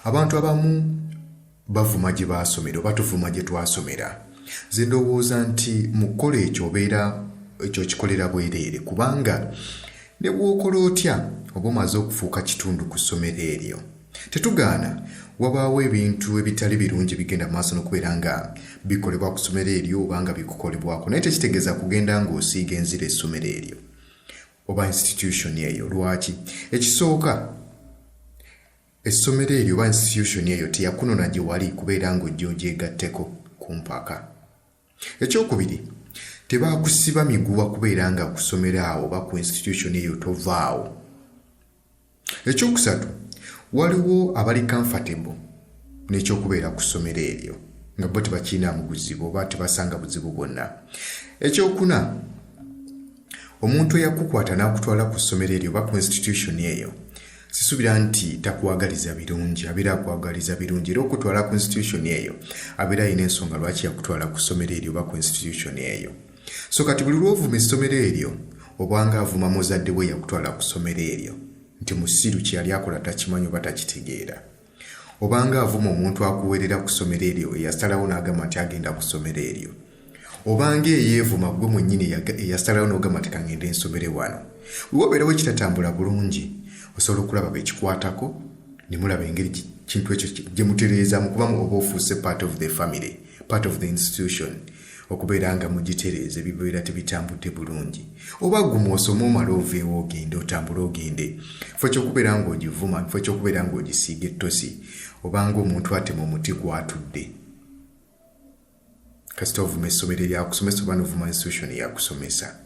Abantu abamu bavuma gye baasomera oba tuvuma gye twasomera. Nze ndowooza nti mu kukola ekyo obeera ekyo kikolera bwereere kubanga ne bw'okola otya oba omaze okufuuka kitundu ku ssomero eryo. Tetugaana wabaawo ebintu ebitali birungi bigenda maaso n'okubeera nga bikolebwa ku ssomero eryo oba nga bikukolebwako, naye tekitegeeza kugenda ng'osiiga enzira essomero eryo oba institution eyo. Lwaki? Ekisooka, essomero eryo oba institution eyo teyakunona gye wali kubeera ng'ojja ogyegatteko ku mpaka. Ekyokubiri, tebaakusiba miguwa kubeera nga ku ssomero awo oba ku institution eyo tovaawo. Ekyokusatu, waliwo abali comfortable n'ekyokubeera ku ssomero eryo nga bo tebakiinaamu buzibu oba tebasanga buzibu bwonna. Ekyokuna, omuntu eyakukwata n'akutwala ku ssomero eryo oba ku institution eyo sisuubira nti takwagaliza birungi, abeera akwagaliza birungi era okutwala ku institution eyo abeera alina ensonga lwaki yakutwala ku ssomero eryo oba ku institution eyo. So kati buli lw'ovuma essomero eryo obanga avuma muzadde we yakutwala ku ssomero eryo nti musiru kyeyali akola takimanyi oba takitegeera, obanga avuma omuntu akuweerera ku ssomero eryo eyasalawo n'agamba nti agenda ku ssomero eryo, obanga eyeevuma gwe mwennyini eyasalawo n'ogamba nti kangende ensomere wano, wewabeerawo ekitatambula bulungi osobola okulaba bekikwatako ne mulaba engeri kintu ekyo gye mutereezaamu kuba oba ofuuse part of the family, part of the institution, okubeera nga mugitereeza ebibeera tebitambudde bulungi. Oba guma osoma omala oveewo ogende otambule ogende, fo ekyokubeera ng'ogivuma, fo ekyokubeera ng'ogisiiga ettosi obanga omuntu atema omuti gwatudde kasita ovuma essomero eryakusomesa oba n'ovuma institution eyakusomesa.